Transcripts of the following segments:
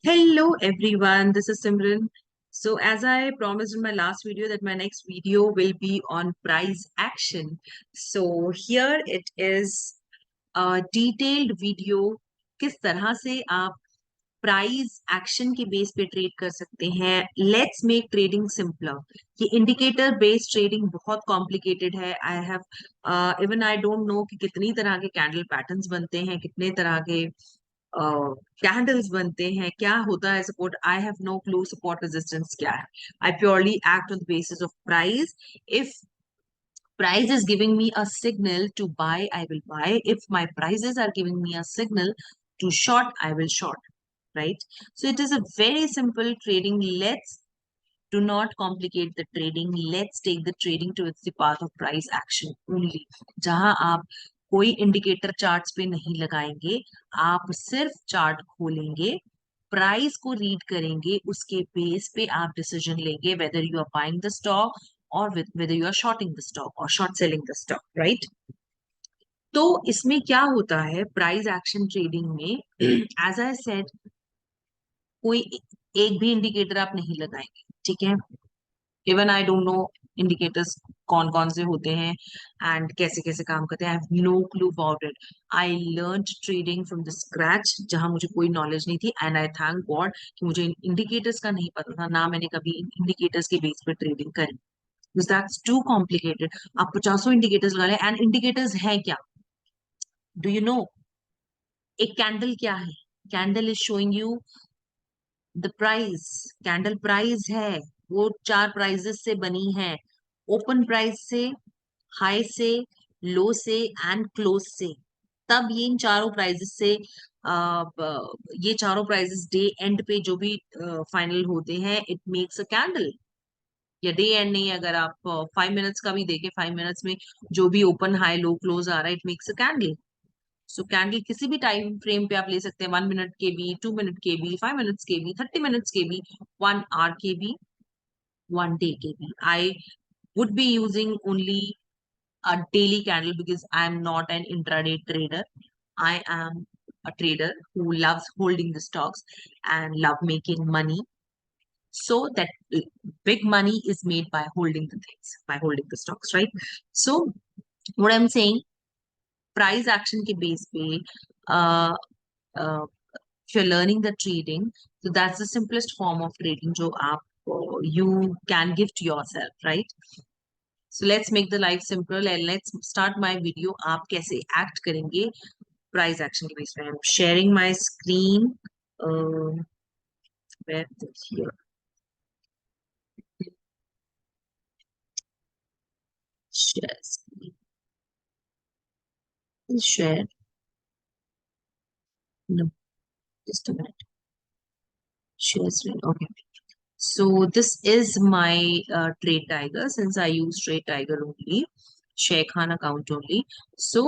Hello everyone, this is Simran. So as I promised in my last video that my next video will be on price action. So here it is a detailed video किस तरह से आप price action के base पे trade कर सकते हैं. Let's make trading simpler. ये इंडिकेटर बेस्ड ट्रेडिंग बहुत कॉम्प्लिकेटेड है. I have even I don't know कि कितनी तरह के कैंडल पैटर्न्स बनते हैं, कितने तरह के कैंडल्स बनते हैं, क्या होता है support. I have no clue support resistance क्या है. I purely act on the basis of price. If price is giving me a signal to buy, I will buy. If my prices are giving me a signal to short, I will short, right? So it is a very simple trading. Let's do not complicate the trading. Let's take the trading towards the path of price action only. जहां आप कोई indicator charts पे नहीं लगाएंगे, आप सिर्फ chart खोलेंगे, price को रीड करेंगे, उसके बेस पे आप डिसीजन लेंगे whether you are buying the stock और whether you are shorting the stock or short selling the stock, right? तो इसमें क्या होता है प्राइस एक्शन ट्रेडिंग में, एज आई सेड, कोई एक भी इंडिकेटर आप नहीं लगाएंगे, ठीक है. Even I don't know indicators कौन कौन से होते हैं एंड कैसे कैसे काम करते हैं. I have no clue about it. I learn trading from the scratch, जहां मुझे कोई नॉलेज नहीं थी, एंड आई थैंक गॉड कि मुझे इंडिकेटर्स का नहीं पता था, ना मैंने कभी इंडिकेटर्स के बेस पर ट्रेडिंग करी. Because that's too complicated. आप 50 इंडिकेटर्स लगा लें. एंड इंडिकेटर्स है क्या? डू यू नो एक कैंडल क्या है? Candle is showing you the price. Candle price है, वो चार प्राइजेस से बनी है. ओपन प्राइस से, हाई से, लो से एंड क्लोज से. तब ये इन चारों प्राइजेस से ये चारों प्राइजेस डे एंड पे जो भी फाइनल होते हैं, इट मेक्स अ कैंडल. या डे एंड नहीं, अगर आप 5 मिनट्स का भी देखें, 5 मिनट्स में जो भी ओपन हाई लो क्लोज आ रहा है, it makes a candle. So candle किसी भी टाइम फ्रेम पे आप ले सकते हैं. 1 मिनट के भी, 2 मिनट के भी, 5 मिनट्स के भी, 30 मिनट्स के भी, 1 आवर के भी, 1 डे के भी. आई would be using only a daily candle because I am not an intraday trader. I am a trader who loves holding the stocks and love making money. So that big money is made by holding the things, by holding the stocks, right? So what I'm saying, price action के base पे, uh, uh, if you're learning the trading, so that's the simplest form of trading जो आप you can give to yourself, right? So let's make the life simple and let's start my video. आप कैसे act करेंगे price action के base पे. I'm sharing my screen. Uh, where here? Share screen. Share. No, just a minute. Share screen. Okay. So this is my Trade Tiger. Since I use Trade Tiger only, Share Khan account only. So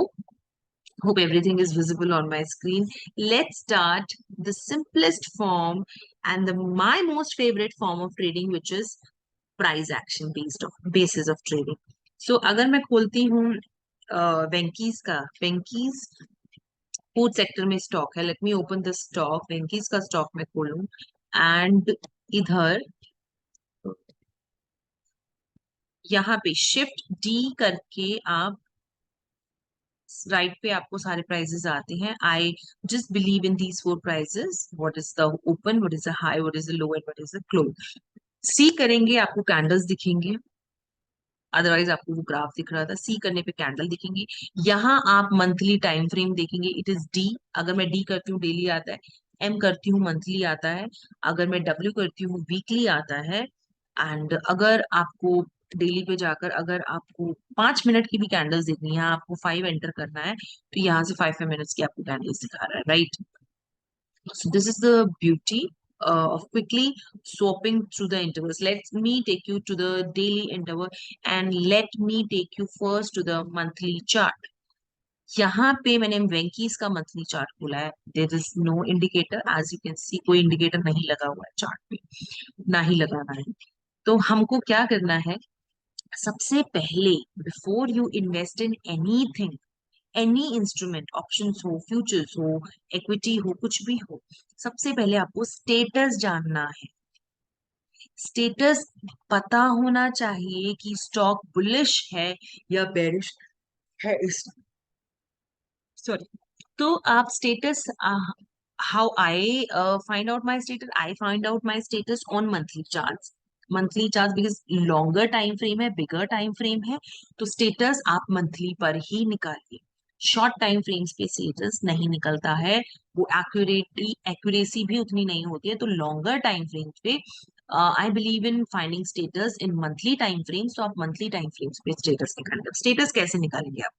hope everything is visible on my screen. Let's start the simplest form and my most favorite form of trading, which is price action based on basis of trading. So अगर मैं खोलती हूँ वेंकीज का, Venky's food sector में stock है. Let me open the stock. Venky's का stock मैं खोलूं एंड इधर यहाँ पे शिफ्ट डी करके आप राइट पे आपको सारे प्राइजेस आते हैं. I just believe in these 4 prices. What is the open, what is the high, what is the low and what is the close. See करेंगे आपको कैंडल्स दिखेंगे, अदरवाइज आपको वो ग्राफ दिख रहा था. सी करने पे कैंडल दिखेंगे. यहाँ आप मंथली टाइम फ्रेम देखेंगे. It is D. अगर मैं डी करती हूँ डेली आता है, एम करती हूँ मंथली आता है, अगर मैं डब्ल्यू करती हूँ वीकली आता है. एंड अगर आपको डेली पे जाकर अगर आपको 5 मिनट की भी कैंडल्स देखनी है, आपको 5 एंटर करना है, तो यहाँ से 5 5 मिनट्स की आपको कैंडल्स दिखा रहा है, right? So this is the beauty of quickly swapping through the intervals. Let me take you to the daily interval and let me take you first to the monthly chart. यहाँ पे मैंने वेंकीज का monthly chart खोला है. There is no indicator, as you can see कोई indicator नहीं लगा हुआ है चार्ट पे, ना ही लगाना है. तो हमको क्या करना है, सबसे पहले before you invest in anything, any instrument, options हो, फ्यूचर्स हो, इक्विटी हो, कुछ भी हो, सबसे पहले आपको स्टेटस जानना है। स्टेटस पता होना चाहिए कि स्टॉक बुलिश है या बेरिश है इस, सॉरी। तो आप status, how I find out my status, I find out my status on monthly chart. Monthly chart because longer time frame है, बिगर टाइम फ्रेम है, तो स्टेटस आप मंथली पर ही निकालिए। शॉर्ट टाइम फ्रेम्स पे स्टेटस नहीं निकलता है, वो एक्यूरेसी भी उतनी नहीं होती है। तो लॉन्गर टाइम फ्रेम्स पे I believe in finding status in monthly time frames. तो आप मंथली टाइम फ्रेम्स पे स्टेटस निकालिए। स्टेटस कैसे निकालेंगे आप?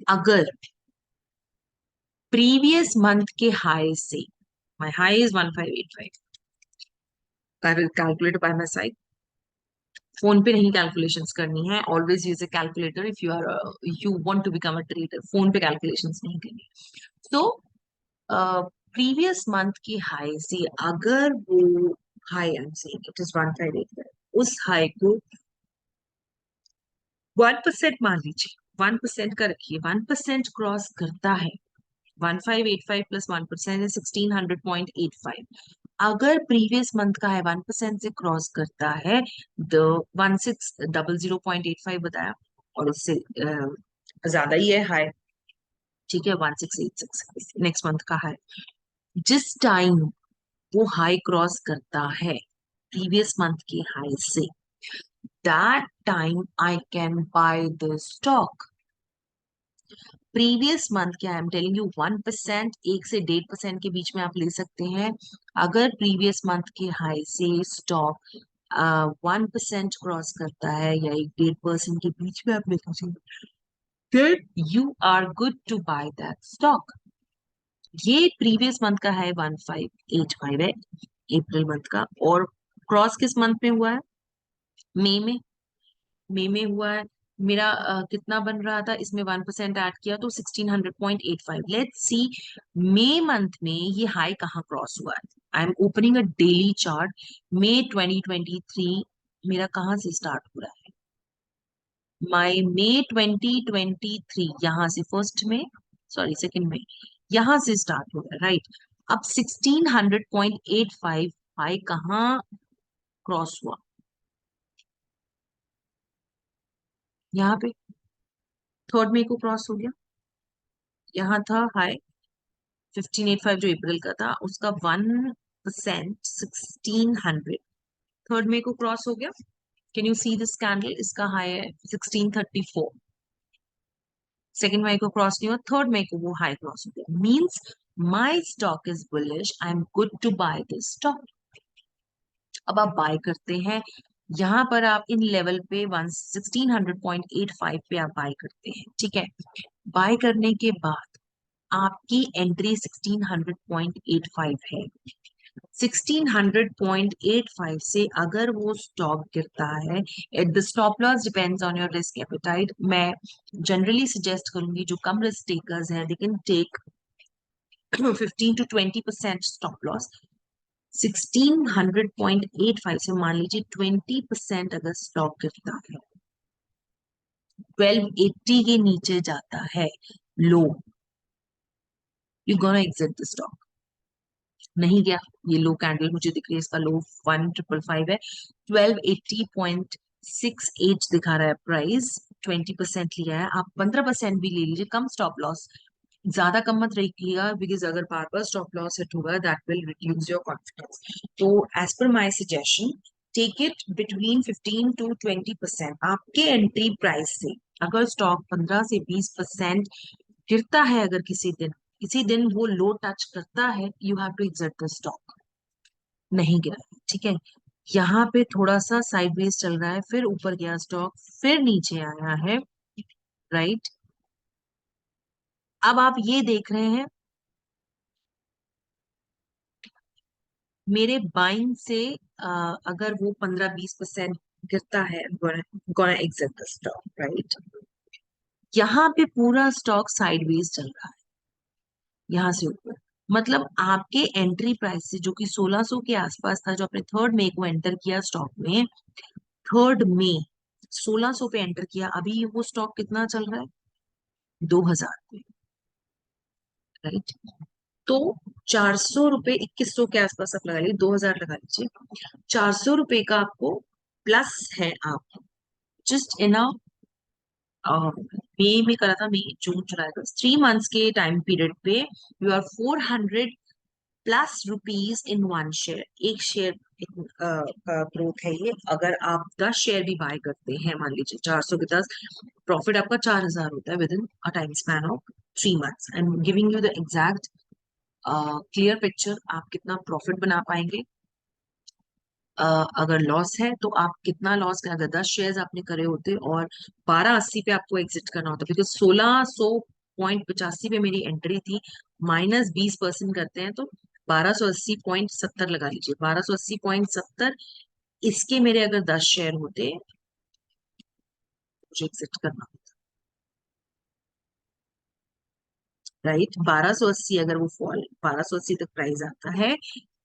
अगर प्रीवियस मंथ के हाई से, my high is 1585, I will calculate by my side. Phone पे नहीं कैलकुलेशंस करनी है, always use a calculator if you are, you want to become a trader. Phone पे कैलकुलेशंस नहीं करनी। तो प्रीवियस मंथ की हाई से अगर वो high, I am saying it is 1585, उस हाई को 1% मान लीजिए, 1% का रखिए, 1% क्रॉस करता है, 1585 प्लस 1% is 1600.85। अगर प्रीवियस मंथ का है 1% से क्रॉस करता है, द 1600.85 बताया, और उससे ज्यादा ही है हाई, ठीक है, 1686 नेक्स्ट मंथ का हाई। जिस टाइम वो हाई क्रॉस करता है प्रीवियस मंथ के हाई से, that time I can by the stock. Previous month क्या, आई एम टेलिंग यू 1%, 1 से 1.5% के बीच में आप ले सकते हैं। अगर प्रीवियस मंथ के हाई से स्टॉक 1% क्रॉस करता है या 1-1.5% के बीच में आप ले लीजिए, फिर you are good to buy that stock. ये प्रीवियस मंथ का है 1585 है, अप्रैल मंथ का, और क्रॉस किस मंथ में हुआ है? मई में। मई में हुआ है। मेरा कितना बन रहा था, इसमें 1% ऐड किया तो 1600.85। लेट्स सी मई मंथ में ये हाई कहाँ क्रॉस हुआ है। I am opening a daily chart. मई 2023 मेरा कहाँ से स्टार्ट हो रहा है? मई 2023 यहाँ से फर्स्ट में, सॉरी सेकंड में, यहाँ से स्टार्ट हो रहा है, राइट। अब 1600.85 हाई कहाँ क्रॉस हुआ? यहाँ पे 3 मई को क्रॉस हो गया। यहाँ था हाई 1585 जो अप्रैल का था, उसका 1% 1600 3 मई को क्रॉस हो गया। Can you see this candle? इसका हाई है 1634। 2 मई को क्रॉस नहीं हुआ, 3 मई को वो हाई क्रॉस हो गया। Means my stock is bullish, I am good to buy this stock. अब आप बाय करते हैं, यहाँ पर आप इन लेवल पे 1600.85 पे आप बाय करते हैं, ठीक है। बाय करने के बाद आपकी एंट्री 1600.85 है। 1600.85 से अगर वो स्टॉक गिरता है, the stop loss depends on your risk appetite. मैं जनरली सजेस्ट करूंगी जो कम रिस्क टेकर्स हैं, they can take 15 to 20% stop loss. 1600.85 से मान लीजिए 20% अगर स्टॉक गिरता है, 1280 के नीचे जाता है low, you gonna exit the stock. नहीं गया, ये लो कैंडल मुझे दिख रही है, इसका लो 1555 है, 1280.68 दिखा रहा है प्राइस। 20% लिया है, आप 15% भी ले लीजिए, कम स्टॉप लॉस, ज्यादा कम मत रखिएगा, बिकॉज अगर बार बार स्टॉप लॉस हिट होगा that will reduce your confidence. तो as per my suggestion, take it between 15 to 20%। आपके एंट्री प्राइस से अगर स्टॉक 15 से 20% गिरता है, अगर किसी दिन वो लो टच करता है, you have to exit the stock. नहीं गिरा है, ठीक है। यहाँ पे थोड़ा सा साइडवेज चल रहा है, फिर ऊपर गया स्टॉक, फिर नीचे आया है, राइट। अब आप ये देख रहे हैं मेरे बाइंग से, अगर वो 15-20% गिरता है, gonna exit the stock, right. यहाँ पे पूरा स्टॉक साइडवेज चल रहा है, यहाँ से ऊपर, मतलब आपके एंट्री प्राइस से जो कि 1600 के आसपास था, जो आपने 3 मई को एंटर किया स्टॉक में, 3 मई 1600 पे एंटर किया, अभी वो स्टॉक कितना चल रहा है? 2,000 राइट। तो 400 रुपये, 2100 के आसपास आप लगा लीजिए, 2,000 लगा लीजिए। 400 रुपये का आपको प्लस है। आप जस्ट इन मई में करा था, मई जून जुलाई अगस्त, 3 मंथ्स के टाइम पीरियड पे you are 400 plus rupees in one share. एक शेयर का ग्रोथ है ये। अगर आप 10 शेयर भी बाय करते हैं, मान लीजिए 400 के 10, प्रॉफिट आपका 4,000 होता है with in a time span of 3 months. I am giving you the exact clear picture, आप कितना प्रॉफिट बना पाएंगे। अगर लॉस है तो आप कितना लॉस, अगर 10 शेयर्स आपने करे होते और 1280 पे आपको एग्जिट करना होता, बिकॉज 1600.85 पे मेरी एंट्री थी, -20% करते हैं तो 1280.70 लगा लीजिए, 1280.70। इसके मेरे अगर 10 शेयर होते, मुझे एग्जिट करना, राइट। 1280 अगर वो फॉल 1280 तक प्राइस आता है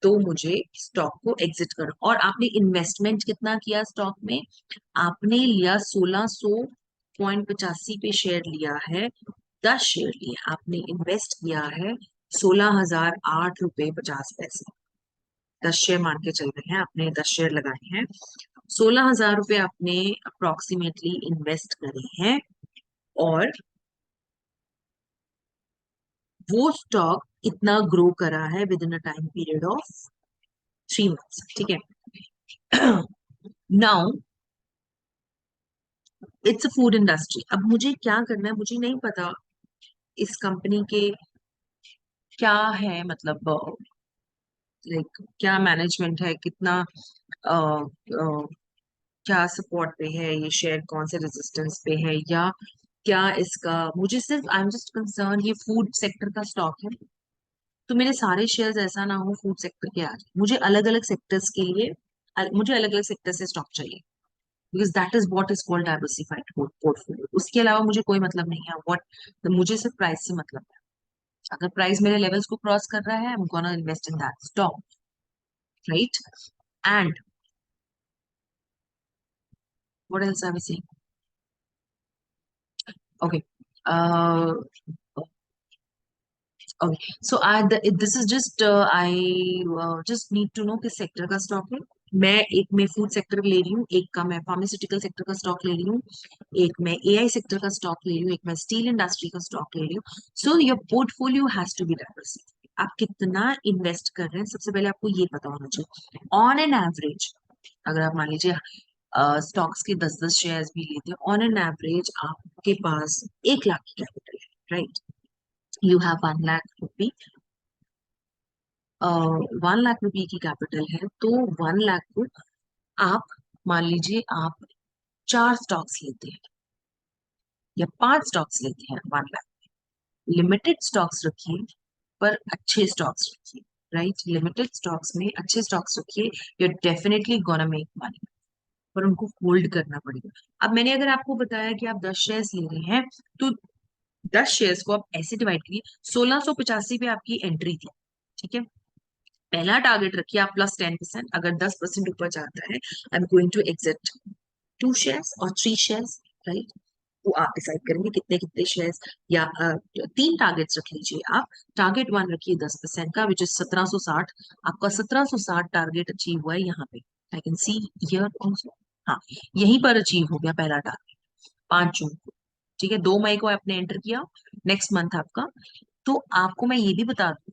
तो मुझे स्टॉक को एग्जिट करना। और आपने इन्वेस्टमेंट कितना किया स्टॉक में, आपने लिया 1600.85 पे शेयर लिया है, 10 शेयर लिए, आपने इन्वेस्ट किया है 16,008 रुपये 50 पैसे। 10 शेयर मान के चल रहे हैं, आपने 10 शेयर लगाए हैं, 16,000 रुपये आपने अप्रोक्सीमेटली इन्वेस्ट करे हैं। और वो स्टॉक इतना ग्रो करा है with in a time period of 3 months, ठीक है। Now it's a food industry. अब मुझे क्या करना है, मुझे नहीं पता इस कंपनी के क्या है, मतलब लाइक क्या मैनेजमेंट है, कितना अ, अ, क्या सपोर्ट पे है ये शेयर, कौन से रेजिस्टेंस पे है, या क्या इसका, मुझे सिर्फ आई एम जस्ट कंसर्न ये फूड सेक्टर का स्टॉक है, तो मेरे सारे शेयर्स ऐसा ना हो फूड सेक्टर के आ जाए। मुझे अलग अलग सेक्टर्स के लिए, मुझे अलग अलग सेक्टर से स्टॉक चाहिए, because that is what is called diversified portfolio. उसके अलावा मुझे कोई मतलब नहीं है, व्हाट मुझे सिर्फ प्राइस से मतलब है। अगर प्राइस मेरे लेवल्स को क्रॉस कर रहा है, I am gonna invest in that stock, right. And what else I was saying, okay, okay, so I this is just I just need to know किस सेक्टर का स्टॉक है। मैं एक में फूड सेक्टर ले रही हूँ, एक का मैं फार्मास्यूटिकल सेक्टर का स्टॉक ले रही हूँ, एक मैं एआई सेक्टर का स्टॉक ले रही हूँ, एक मैं स्टील इंडस्ट्री का स्टॉक ले रही हूँ। So your portfolio has to be diversified. आप कितना इन्वेस्ट कर रहे हैं, सबसे पहले आपको ये पता होना चाहिए। ऑन एन एवरेज, अगर आप मान लीजिए स्टॉक्स के 10-10 शेयर्स भी लेते हैं, ऑन एन एवरेज आपके पास 1 लाख की कैपिटल है, राइट। यू हैव 1 लाख रुपी, 1 लाख रुपए की कैपिटल है, तो 1 लाख को आप मान लीजिए आप 4 स्टॉक्स लेते हैं या 5 स्टॉक्स लेते हैं 1 लाख। लिमिटेड स्टॉक्स रखिए, पर अच्छे स्टॉक्स रखिए, राइट। लिमिटेड स्टॉक्स में अच्छे स्टॉक्स रखिए, you definitely gonna make money, पर उनको होल्ड करना पड़ेगा। अब मैंने अगर आपको बताया कि आप 10 शेयर्स ले रहे हैं, तो 10 शेयर्स को आप ऐसे डिवाइड करिए, 1685 पे आपकी एंट्री थी, ठीक है। पहला टारगेट रखिए आप +10%, अगर 10% ऊपर जाता है, I am going to exit 2 shares और 3 शेयर्स, राइट। वो आप डिसाइड करेंगे कितने कितने शेयर्स, या 3 टारगेट्स रख लीजिए आप। टारगेट 1 रखिए 10% का, विच इज 1760। आपका 1760 टारगेट अचीव हुआ है यहाँ पे, I can see here also. हाँ, यहीं पर अचीव हो गया पहला टारगेट, 5 जून को, ठीक है। 2 मई को आपने एंटर किया, नेक्स्ट मंथ आपका। तो आपको मैं ये भी बता दूं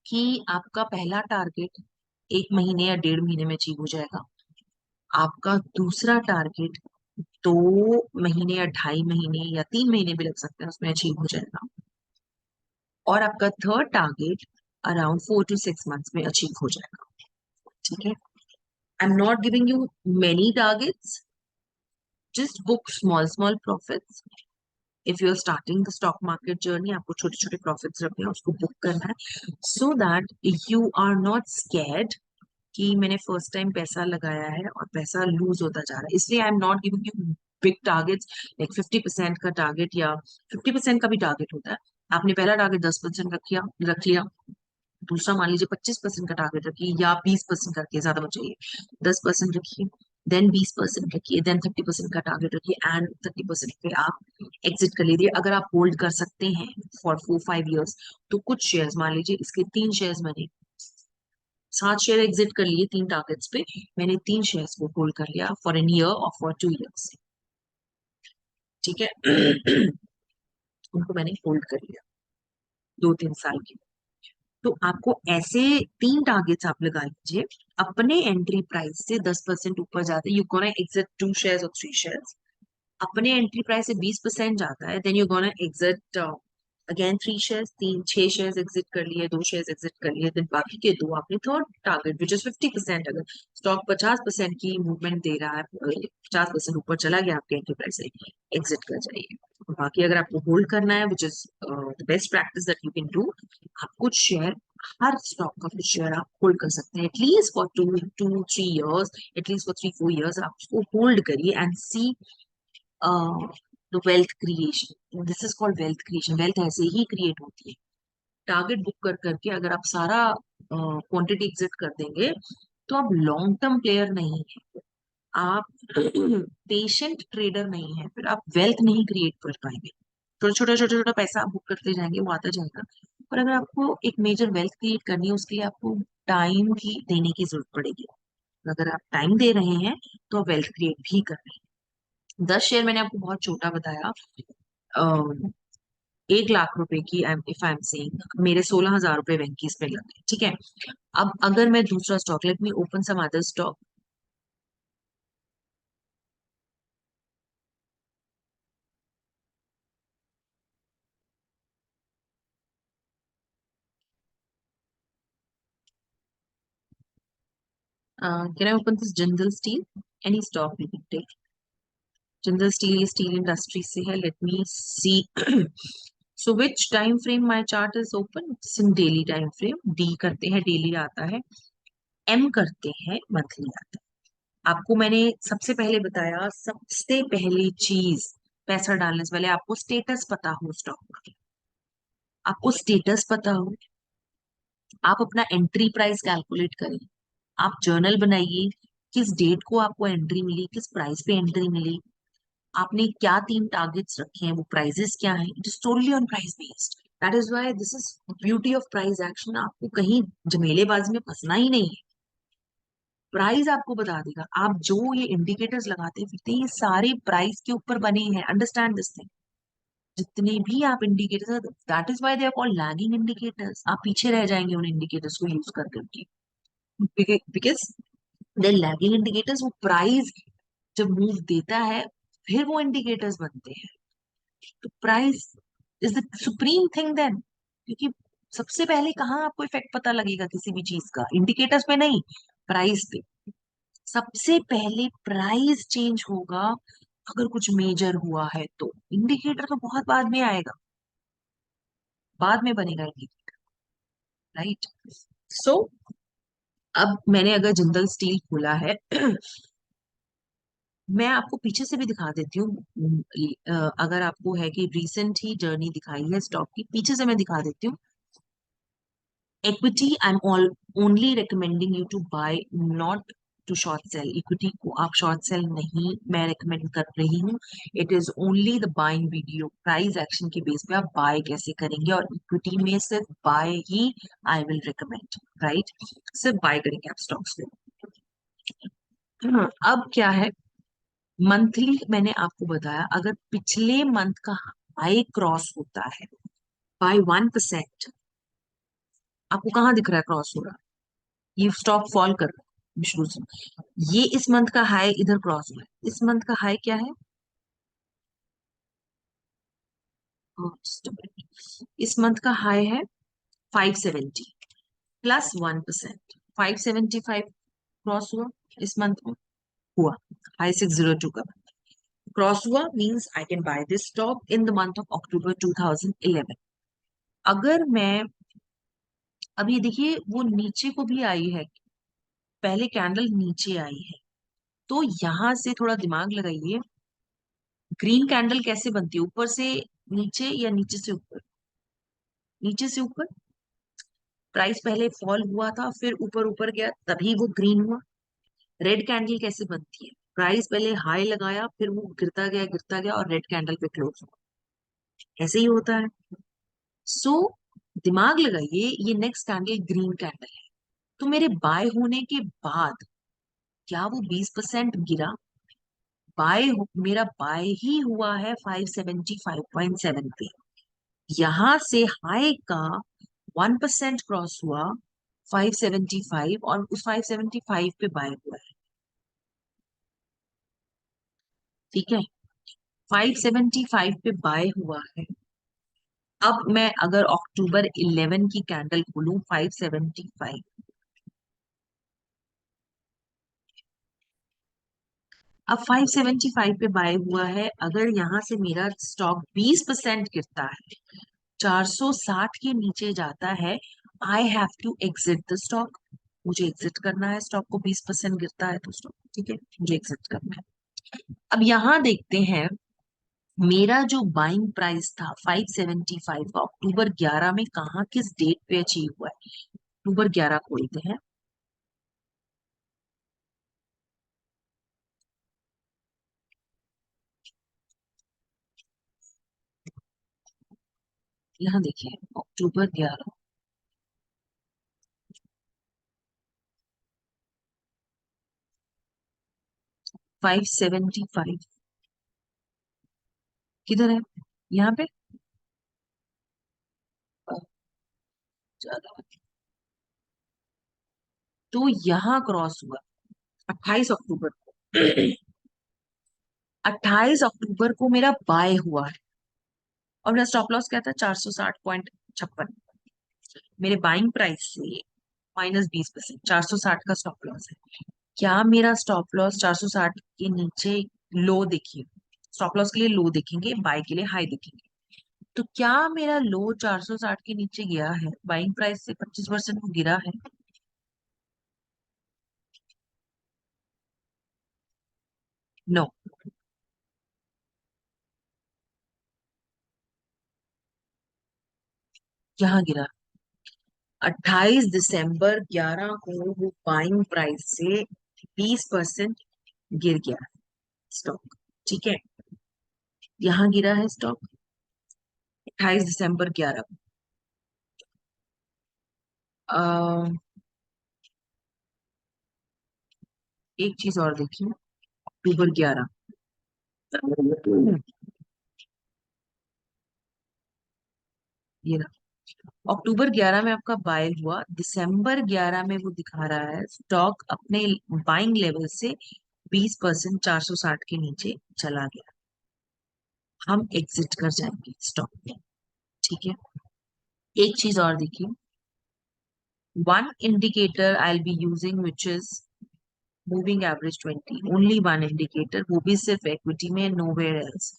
कि आपका पहला टारगेट 1 महीने या 1.5 महीने में अचीव हो जाएगा। आपका दूसरा टारगेट 2 महीने या 2.5 महीने या 3 महीने भी लग सकते हैं, उसमें अचीव हो जाएगा। और आपका third target around 4 to 6 months में अचीव हो जाएगा, ठीक है। I am not giving you many targets, just book small small profits. If you are starting the stock market journey, आपको छोटे छोटे प्रॉफिट्स रखने हैं, उसको बुक करना है, so that you are not scared कि मैंने फर्स्ट टाइम पैसा लगाया है और पैसा लूज होता जा रहा है। इसलिए आई am not giving you big targets, like 50% का टारगेट, या 50% का भी टारगेट होता है। आपने पहला टारगेट 10% रख लिया, दूसरा मान लीजिए 25% का टारगेट रखिए, या 20% करके, ज्यादा बचाइए, 10% रखिए, देन 20% रखिए, देन 30% का टारगेट रखिए, एंड 30% पे आप एग्जिट कर लीजिए। अगर आप होल्ड कर सकते हैं फॉर 4-5 years, तो कुछ शेयर्स, मान लीजिए इसके 3 शेयर्स मैंने 7 शेयर एग्जिट कर लिए 3 टारगेट्स पे, मैंने 3 शेयर्स को होल्ड कर लिया फॉर एन ईयर और फॉर 2 years। ठीक है। उनको मैंने होल्ड कर लिया 2-3 साल के। तो आपको ऐसे 3 टारगेट्स आप लगा लीजिए, अपने एंट्री प्राइस से 10% ऊपर जाते, यू गोना एग्जिट 2 शेयर्स और 3 शेयर्स। अपने एंट्री प्राइस से 20% जाता है, then you gonna exit again 3 shares, 6 shares exit कर लिए, 2 शेयर्स एग्जिट कर लिए, देन बाकी के 2 आपने थर्ड टारगेट विच इज 50%। अगर स्टॉक 50% की मूवमेंट दे रहा है, 50% ऊपर चला गया आपके एंट्री प्राइस से, एग्जिट कर जाइए। बाकी अगर आपको होल्ड करना है, विच is the best practice that you can do, आप कुछ शेयर, हर स्टॉक का कुछ शेयर आप होल्ड कर सकते हैं, at least for 2-3 years, at least for 3-4 years आप उसको होल्ड करिए and see the wealth creation. This is called wealth creation. Wealth ऐसे ही क्रिएट होती है, टारगेट बुक कर करके। अगर आप सारा क्वांटिटी एग्जिट कर देंगे, तो आप लॉन्ग टर्म प्लेयर नहीं है, आप पेशेंट ट्रेडर नहीं है, फिर आप वेल्थ नहीं क्रिएट कर पाएंगे। छोटा छोटा पैसा आप बुक करते जाएंगे, वो आता जाएगा। पर अगर आपको एक मेजर वेल्थ क्रिएट करनी है, उसके लिए आपको टाइम की देने की जरूरत पड़ेगी। अगर आप टाइम दे रहे हैं, तो आप वेल्थ क्रिएट भी कर रहे हैं। 10 शेयर मैंने आपको बहुत छोटा बताया, 1 लाख रुपए की, इफ आई एम सेइंग, मेरे 16,000 रुपए वेंकीज पे लगे। ठीक है। अब अगर मैं दूसरा stock, let me open some other stock. Can I open this Jindal steel? Any stock we can take. Jindal steel, ये स्टील इंडस्ट्री से है। Let me see. So which time frame my chart is open? In daily time frame. डी करते हैं daily आता है, M करते हैं मंथली आता है। आपको मैंने सबसे पहले बताया, सबसे पहली चीज, पैसा डालने से पहले आपको स्टेटस पता हो स्टॉक का। आपको स्टेटस पता हो, आप अपना एंट्री प्राइस कैलकुलेट करें, आप जर्नल बनाइए, किस डेट को आपको एंट्री मिली, किस प्राइस पे एंट्री मिली, आपने क्या 3 टारगेट्स रखे हैं, वो प्राइजेस क्या हैं। It is totally on price based. That is why this is beauty of price action. आपको कहीं झमेलेबाजी में फंसना ही नहीं है, प्राइस आपको बता देगा। आप जो ये इंडिकेटर्स लगाते फिरते हैं, ये सारे प्राइस के ऊपर बने हैं। Understand this thing. जितने भी आप indicators, that is why they are called lagging indicators. आप पीछे रह जाएंगे उन इंडिकेटर्स को यूज कर करके, बिकॉज दे लैगिंग इंडिकेटर्स। वो प्राइस जब मूव देता है, फिर वो इंडिकेटर्स बनते हैं। तो price is the supreme thing then, क्योंकि सबसे पहले कहाँ आपको इफेक्ट पता लगेगा किसी भी चीज का? इंडिकेटर्स पे नहीं, प्राइस पे। सबसे पहले प्राइस चेंज होगा अगर कुछ मेजर हुआ है, तो इंडिकेटर तो बहुत बाद में आएगा, बाद में बनेगा इंडिकेटर। राइट। सो अब मैंने अगर जिंदल स्टील खोला है, मैं आपको पीछे से भी दिखा देती हूँ। अगर आपको है कि रिसेंट ही जर्नी दिखाई है स्टॉक की, पीछे से मैं दिखा देती हूँ। Equity I am all only recommending you to buy, not to short sell. Equity को आप शॉर्ट सेल नहीं मैं रिकमेंड कर रही हूँ। It is only the buying video. Price action के बेस पे आप बाय कैसे करेंगे, और इक्विटी में सिर्फ बाय ही आई विल रिकमेंड। राइट, सिर्फ बाय करेंगे आप स्टॉक्स को। अब क्या है, मंथली मैंने आपको बताया, अगर पिछले मंथ का हाई क्रॉस होता है बाय 1%, आपको कहाँ दिख रहा है क्रॉस हो रहा है? ये स्टॉक फॉल कर रहा है शुरू से। ये इस मंथ का हाई इधर क्रॉस हुआ है। इस मंथ का हाई क्या है? just a minute। इस मंथ का हाई है 570 प्लस 1%। 575 क्रॉस हुआ इस मंथ में, हुआ हाई 602 का क्रॉस हुआ, means I can buy this stock in the month of October 2011। अगर मैं, अभी देखिए वो नीचे को भी आई है, पहले कैंडल नीचे आई है, तो यहां से थोड़ा दिमाग लगाइए। ग्रीन कैंडल कैसे बनती है? ऊपर से नीचे या नीचे से ऊपर? नीचे से ऊपर। प्राइस पहले फॉल हुआ था, फिर ऊपर ऊपर गया, तभी वो ग्रीन हुआ। रेड कैंडल कैसे बनती है? प्राइस पहले हाई लगाया, फिर वो गिरता गया और रेड कैंडल पे क्लोज हुआ। ऐसे ही होता है। सो दिमाग लगाइए, ये नेक्स्ट कैंडल ग्रीन कैंडल है, तो मेरे बाय होने के बाद क्या वो 20% गिरा? मेरा बाय ही हुआ है 575.7 पे। यहां से हाई का 1% क्रॉस हुआ 575, और उस 575 पे बाय हुआ है। ठीक है, 575 पे बाय हुआ है। अब मैं अगर अक्टूबर 11 की कैंडल खोलूं 575, अब 575 पे बाय हुआ है, अगर यहां से मेरा स्टॉक 20% गिरता है, 460 के नीचे जाता है, I have to exit the stock. मुझे एग्जिट करना है, स्टॉक को 20% गिरता है तो स्टॉक, ठीक है, मुझे एग्जिट करना है। अब यहां देखते हैं, मेरा जो बाइंग प्राइस था 575 का, अक्टूबर 11 में कहा, किस डेट पे अचीव हुआ है? अक्टूबर 11 खोलते हैं। यहाँ देखिए, अक्टूबर 11, 575 किधर है? यहाँ पे ज्यादा, तो यहाँ क्रॉस हुआ 28 अक्टूबर को। 28 अक्टूबर को मेरा बाय हुआ है, और मेरा स्टॉप लॉस क्या था? 460.56। मेरे बाइंग प्राइस से -20%, 460 का स्टॉप लॉस है। क्या मेरा स्टॉप लॉस 460 के नीचे? लो देखिए, स्टॉप लॉस के लिए लो देखेंगे, बाय के लिए हाई देखेंगे। तो क्या मेरा लो 460 के नीचे गया है? बाइंग प्राइस से 25% वो गिरा है? नो। यहाँ गिरा, 28 दिसंबर 11 को वो बाइंग प्राइस से 20% गिर गया स्टॉक। ठीक है, यहाँ गिरा है स्टॉक 28 दिसंबर 11 को। एक चीज और देखिए, अक्टूबर 11, ये रहा, अक्टूबर 11 में आपका बाय हुआ, दिसंबर 11 में वो दिखा रहा है स्टॉक अपने बाइंग लेवल से 20%, 460 के नीचे चला गया। हम एग्जिट कर जाएंगे स्टॉक में। ठीक है, एक चीज और देखिए, one indicator I will be using which is moving average 20, only one indicator, वो भी सिर्फ इक्विटी में, नोवेयर एल्स।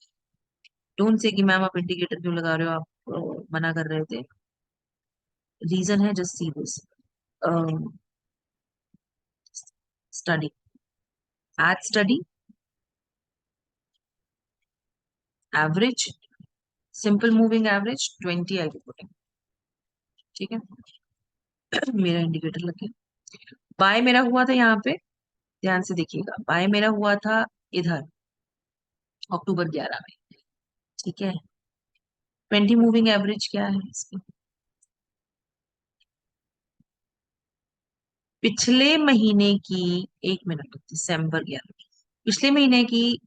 डोंट से कि मैम आप इंडिकेटर क्यों लगा रहे हो, आप मना कर रहे थे। रीजन है, just see this study, add study, average, simple moving average 20 I be putting. ठीक है, मेरा इंडिकेटर लग गया। बाय मेरा हुआ था यहाँ पे, ध्यान से देखिएगा, बाय मेरा हुआ था इधर अक्टूबर 11 में। ठीक है, 20 मूविंग एवरेज क्या है इसकी? पिछले महीने की, एक मिनट, दिसंबर 11, पिछले महीने की,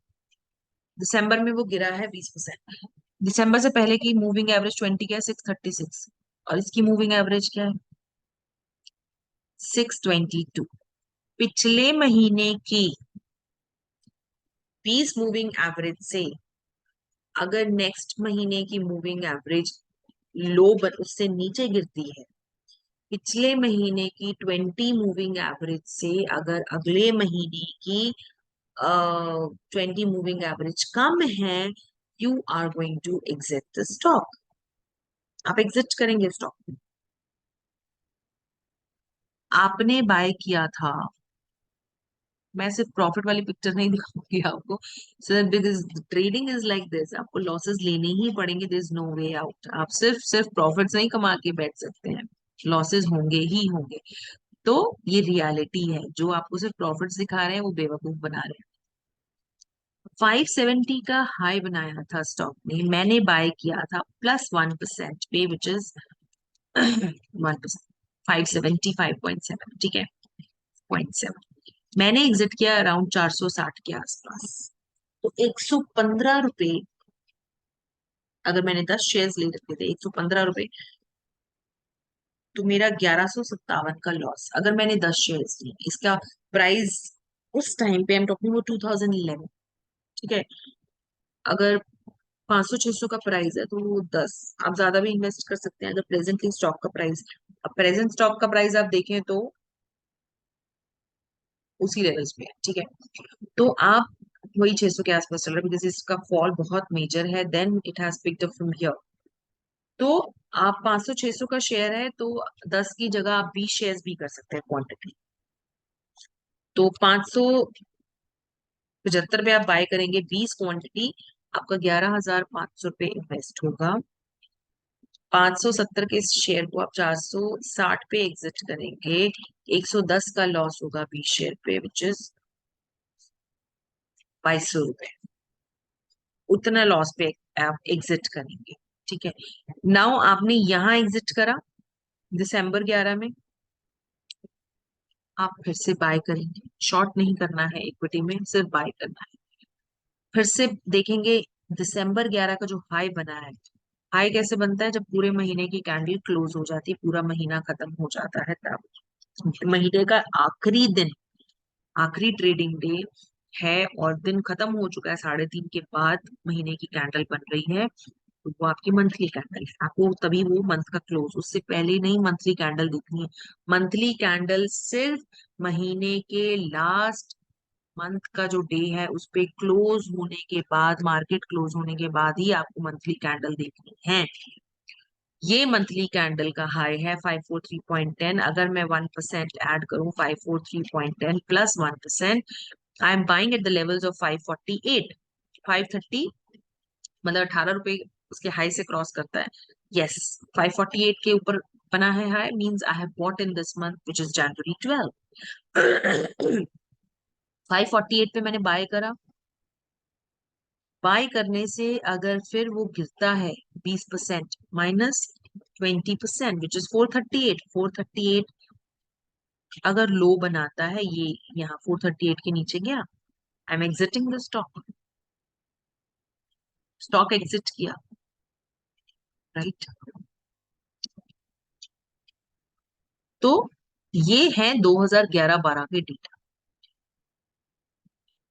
दिसंबर में वो गिरा है 20%। दिसंबर से पहले की मूविंग एवरेज 20 क्या है? 636, और इसकी मूविंग एवरेज क्या है? 622। पिछले महीने की 20 मूविंग एवरेज से अगर नेक्स्ट महीने की मूविंग एवरेज लो बट उससे नीचे गिरती है, पिछले महीने की 20 मूविंग एवरेज से अगर अगले महीने की 20 मूविंग एवरेज कम है, you are going to exit the stock. आप एग्जिट करेंगे स्टॉक। आपने बाय किया था, मैं सिर्फ प्रॉफिट वाली पिक्चर नहीं दिखाऊंगी आपको, sir because trading is like this, आपको लॉसेस लेने ही पड़ेंगे, there is no way out. आप सिर्फ सिर्फ प्रॉफिट्स नहीं कमा के बैठ सकते हैं, लॉसेस होंगे ही होंगे। तो ये रियलिटी है, जो आपको सिर्फ प्रॉफिट्स दिखा रहे हैं वो बेवकूफ बना रहे हैं। 570 का हाई बनाया था स्टॉक ने, मैंने बाय किया था +1% पे, विच इज 1%। 570, 5.7, ठीक है, 0.7। मैंने एग्जिट किया अराउंड 460 के आसपास। तो 115 रुपए, अगर मैंने 10 शेयर्स ले रखे थे, 115 रुपए, तो मेरा 1157 का लॉस, अगर मैंने 10 शेयर्स लिए। इसका प्राइस उस टाइम पे, आई एम टॉकिंग अबाउट 2011, ठीक है। अगर 500-600 का प्राइस है तो वो 10, आप ज्यादा भी इन्वेस्ट कर सकते हैं अगर प्रेजेंटली स्टॉक का प्राइस, अब प्रेजेंट स्टॉक का प्राइस आप देखें तो उसी लेवल्स पे है, ठीक है। तो आप वही 600 के आसपास चल रहा है, बिकॉज इसका फॉल बहुत मेजर है, then it has picked up from here. तो आप 500-600 का शेयर है तो 10 की जगह आप 20 शेयर्स भी कर सकते हैं क्वांटिटी। तो 575 पे आप बाय करेंगे 20 क्वांटिटी, आपका 11,500 रुपये इन्वेस्ट होगा। 570 के शेयर को आप 460 पे एग्जिट करेंगे, 110 का लॉस होगा 20 शेयर पे, विच इज 2200 रुपये। उतना लॉस पे आप एग्जिट करेंगे, ठीक है। नाउ आपने यहाँ एग्जिट करा दिसंबर 11 में, आप फिर से बाय करेंगे, शॉर्ट नहीं करना है इक्विटी में, सिर्फ बाय करना है। फिर से देखेंगे दिसंबर 11 का जो हाई बना है, हाई कैसे बनता है, जब पूरे महीने की कैंडल क्लोज हो जाती है, पूरा महीना खत्म हो जाता है, तब महीने का आखिरी दिन, आखिरी ट्रेडिंग डे है और दिन खत्म हो चुका है, 3:30 के बाद महीने की कैंडल बन रही है, तो वो आपकी मंथली कैंडल है। आपको तभी वो मंथ का क्लोज, उससे पहले नहीं मंथली कैंडल देखनी है। मंथली कैंडल सिर्फ महीने के लास्ट मंथ का जो डे है उस पे क्लोज होने के बाद, मार्केट क्लोज होने के बाद ही आपको मंथली कैंडल देखनी है। ये मंथली कैंडल का हाई है 543.10, अगर मैं 1% ऐड करूं, 543.10 plus 1%, I am buying at the levels of 548, 530, मतलब 18 रुपए उसके हाई से क्रॉस करता है। यस, 548 के ऊपर बना है high, means I have bought in this month which is January 12। 548 पे मैंने बाय करा, बाय करने से अगर फिर वो गिरता है 20% -20%, विच इज 438, 438 अगर लो बनाता है ये, यहाँ 438 के नीचे गया, I am exiting the stock, stock exit किया, राइट। तो ये है 2011-12 के डेटा।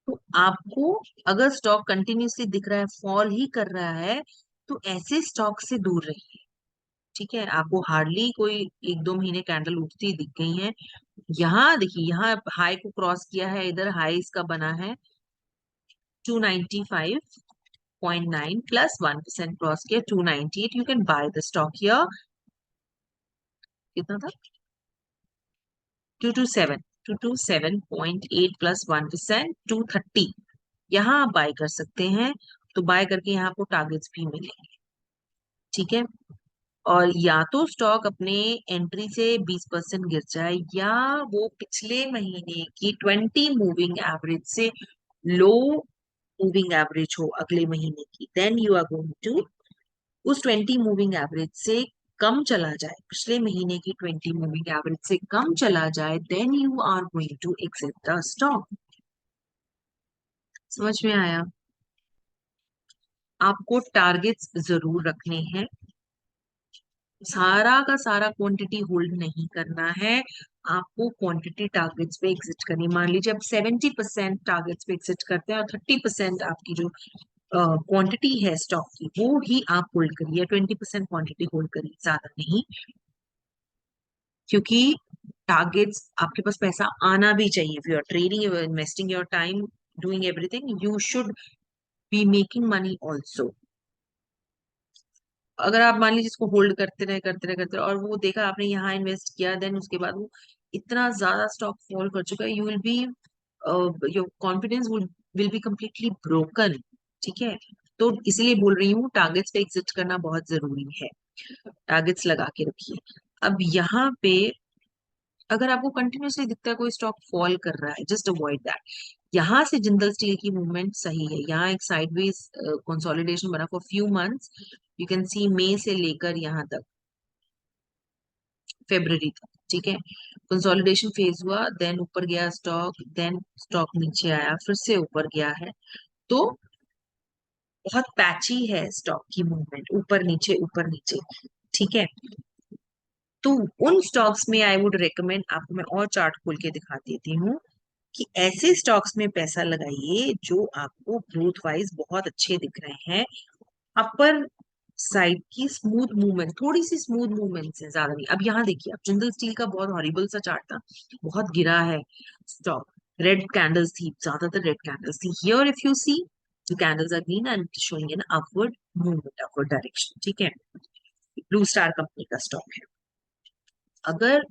तो आपको अगर स्टॉक कंटिन्यूसली दिख रहा है, फॉल ही कर रहा है, तो ऐसे स्टॉक से दूर रहिए, ठीक है। आपको हार्डली कोई 1-2 महीने कैंडल उठती दिख गई है। यहाँ देखिए, यहाँ हाई को क्रॉस किया है, इधर हाई इसका बना है 295.9 प्लस 1% क्रॉस किया 298, you can by the stock here. कितना था, 227, 227.8 प्लस 1%, 230, यहाँ आप बाय कर सकते हैं। तो बाय करके यहाँ आपको टारगेट्स भी मिलेंगे, ठीक है। और या तो स्टॉक अपने एंट्री से 20% गिर जाए, या वो पिछले महीने की 20 मूविंग एवरेज से लो मूविंग एवरेज हो अगले महीने की, then you are going to, उस 20 मूविंग एवरेज से कम चला जाए, पिछले महीने की 20 मूविंग एवरेज से कम चला जाए, then you are going to exit the stock. समझ में आया? आपको टारगेट्स जरूर रखने हैं, सारा का सारा क्वांटिटी होल्ड नहीं करना है, आपको क्वांटिटी टारगेट्स पे एग्जिट करनी। मान लीजिए आप 70% टारगेट्स पे एग्जिट करते हैं और 30% आपकी जो क्वांटिटी है स्टॉक की वो ही आप होल्ड करिए, 20% क्वांटिटी होल्ड करिए, ज्यादा नहीं। क्योंकि टारगेट्स, आपके पास पैसा आना भी चाहिए, if you are trading, you are investing your time, doing everything, you should be making money also. अगर आप मान लीजिए इसको होल्ड करते रहे करते रहे करते रहे, और वो देखा आपने यहाँ इन्वेस्ट किया, देन उसके बाद वो इतना ज्यादा स्टॉक फॉल कर चुका है, you will be, your confidence will be completely broken, ठीक है। तो इसीलिए बोल रही हूँ टारगेट्स पे एग्जिट करना बहुत जरूरी है, टारगेट्स लगा के रखिए। अब यहाँ पे अगर आपको कंटिन्यूअसली दिखता है कोई स्टॉक फॉल कर रहा है, जस्ट अवॉइड दैट। यहाँ से जिंदल स्टील की मूवमेंट सही है, यहाँ एक साइडवेज कंसोलिडेशन बना for few months. You can see मई से लेकर यहाँ तक फेब्रवरी तक, ठीक है। कंसोलिडेशन फेज हुआ, देन ऊपर गया स्टॉक, देन स्टॉक नीचे आया, फिर से ऊपर गया है। तो बहुत पैची है स्टॉक की मूवमेंट, ऊपर नीचे, ठीक है। तो उन स्टॉक्स में आई वुड रिकमेंड आपको, मैं और चार्ट खोल के दिखा देती हूँ, कि ऐसे स्टॉक्स में पैसा लगाइए जो आपको ग्रोथ वाइज बहुत अच्छे दिख रहे हैं। अपर साइड की स्मूथ मूवमेंट, थोड़ी सी स्मूथ मूवमेंट है, ज्यादा नहीं। अब यहाँ देखिए, अब जिंदल स्टील का बहुत हॉरिबल सा चार्ट था, बहुत गिरा है स्टॉक, रेड कैंडल्स थी, ज्यादातर रेड कैंडल्स थी। Here if you see the candles are green and showing an upward movement, upward direction, ठीक है। ब्लू स्टार कंपनी का स्टॉक है। अगर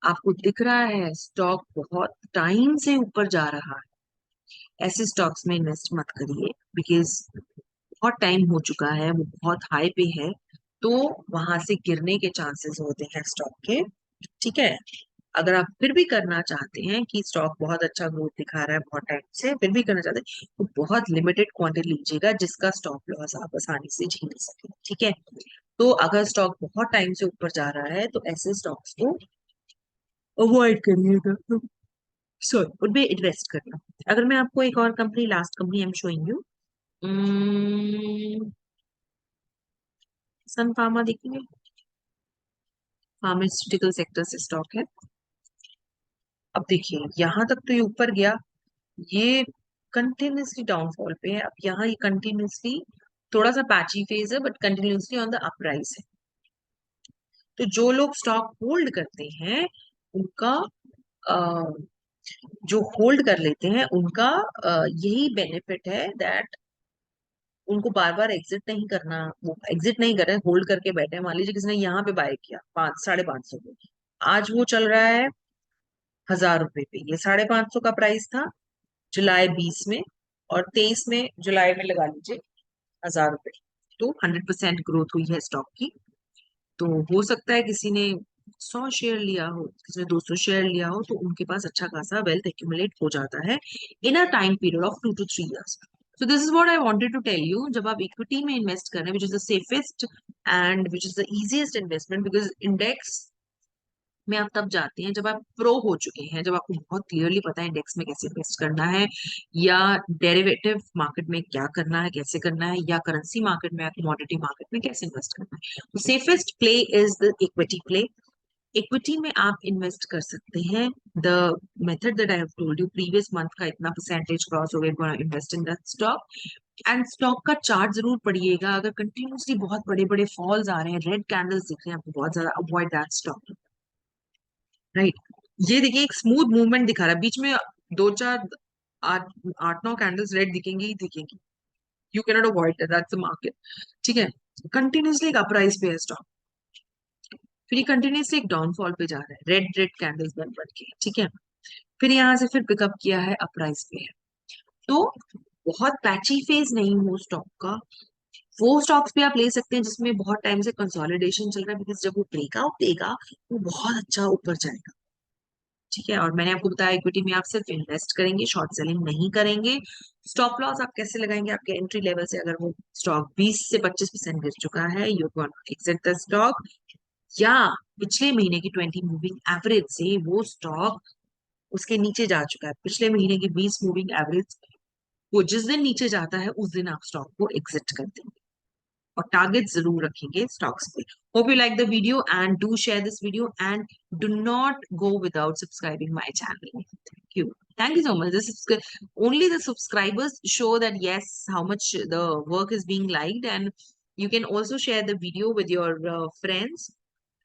आपको दिख रहा है स्टॉक बहुत टाइम से ऊपर जा रहा है, ऐसे स्टॉक्स में इन्वेस्ट मत करिए, बिकॉज बहुत टाइम हो चुका है, वो बहुत हाई पे है, तो वहां से गिरने के चांसेस होते हैं स्टॉक के, ठीक है। अगर आप फिर भी करना चाहते हैं कि स्टॉक बहुत अच्छा ग्रोथ दिखा रहा है बहुत टाइम से, फिर भी करना चाहते हैं, तो बहुत लिमिटेड क्वांटिटी लीजिएगा जिसका स्टॉप लॉस आप आसानी से झेल सके, ठीक है। तो अगर स्टॉक बहुत टाइम से ऊपर जा रहा है तो ऐसे स्टॉक्स को अवॉइड करिएगा, सॉरी उनपे इन्वेस्ट करना। अगर मैं आपको एक और company, last company I am showing you, Sun Pharma देखेंगे, फार्मास्यूटिकल सेक्टर से स्टॉक है। अब देखिए यहाँ तक तो ये ऊपर गया, ये कंटिन्यूसली डाउनफॉल पे है। अब यहाँ ये कंटिन्यूसली थोड़ा सा पैची फेज है, बट कंटिन्यूसली ऑन द अपराइज है। तो जो लोग स्टॉक होल्ड करते हैं उनका, अ, जो होल्ड कर लेते हैं उनका यही बेनिफिट है दैट उनको बार बार एग्जिट नहीं करना। वो एग्जिट नहीं कर रहे, होल्ड करके बैठे हैं। मान लीजिए किसी ने यहाँ पे बाय किया 500-550 पे, आज वो चल रहा है 1000 रुपए पे, ये 550 का प्राइस था जुलाई 20 में, और 23 में जुलाई में लगा लीजिए 1000 रुपए। तो 100% ग्रोथ हुई है स्टॉक की। तो हो सकता है किसी ने 100 शेयर लिया हो, किसी ने 200 शेयर लिया हो, तो उनके पास अच्छा खासा वेल्थ एक्यूमुलेट हो जाता है in a time period of 2 to 3 years। So this is what I wanted to tell you. जब आप इक्विटी में इन्वेस्ट कर रहे हैं, which is the safest and which is the easiest investment, because index में आप तब जाते हैं जब आप प्रो हो चुके हैं, जब आपको बहुत क्लियरली पता है इंडेक्स में कैसे इन्वेस्ट करना है, या डेरिवेटिव मार्केट में क्या करना है, कैसे करना है, या करेंसी मार्केट में या कमोडिटी मार्केट में कैसे इन्वेस्ट करना है। तो safest play is the equity play. Equity में आप इन्वेस्ट कर सकते हैं, the method that I have told you, previous month का इतना परसेंटेज क्रॉस हो गया, invest in that stock. And stock का चार्ट जरूर पढ़िएगा, अगर कंटिन्यूसली बहुत बड़े बड़े फॉल्स आ रहे हैं, रेड कैंडल्स दिख रहे हैं आपको बहुत ज्यादा, अवॉइड दैट स्टॉक, राइट। ये देखिए एक स्मूथ मूवमेंट दिखा रहा है, बीच में दो चार, आठ 8-9 कैंडल्स रेड दिखेंगी ही दिखेंगी। You cannot avoid that's the market, ठीक है। कंटिन्यूसली एक अपराइज पे है स्टॉक, फिर ये कंटिन्यूसली एक डाउनफॉल पे जा रहा है, रेड रेड कैंडल्स बन बन के, ठीक है। फिर यहाँ से फिर पिकअप किया है, अपराइज पे है। तो बहुत पैची फेज नहीं हो स्टॉक का, वो स्टॉक्स भी आप ले सकते हैं जिसमें बहुत टाइम से कंसोलिडेशन चल रहा है, बिकॉज जब वो ब्रेकआउट देगा वो बहुत अच्छा ऊपर जाएगा, ठीक है। और मैंने आपको बताया इक्विटी में आप सिर्फ इन्वेस्ट करेंगे, शॉर्ट सेलिंग नहीं करेंगे। स्टॉप लॉस आप कैसे लगाएंगे, आपके एंट्री लेवल से अगर वो स्टॉक 20 से 25% गिर चुका है, you gonna exit the stock, या पिछले महीने की 20 मूविंग एवरेज से वो स्टॉक उसके नीचे जा चुका है, पिछले महीने की 20 मूविंग एवरेज, वो जिस दिन नीचे जाता है उस दिन आप स्टॉक को एग्जिट कर देंगे, और टारगेट जरूर रखेंगे स्टॉक्स पे। Hope you like the video and do share this video and do not go without subscribing my channel. Thank you, thank you so much. This is only the subscribers show that yes, how much the work is being liked, and you can also share the video with your friends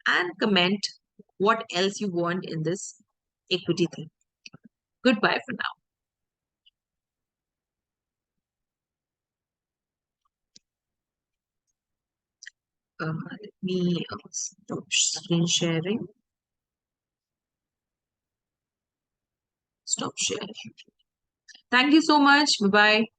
and comment what else you want in this equity thing. Goodbye for now. Let me stop screen sharing. Stop sharing. Thank you so much. Bye bye.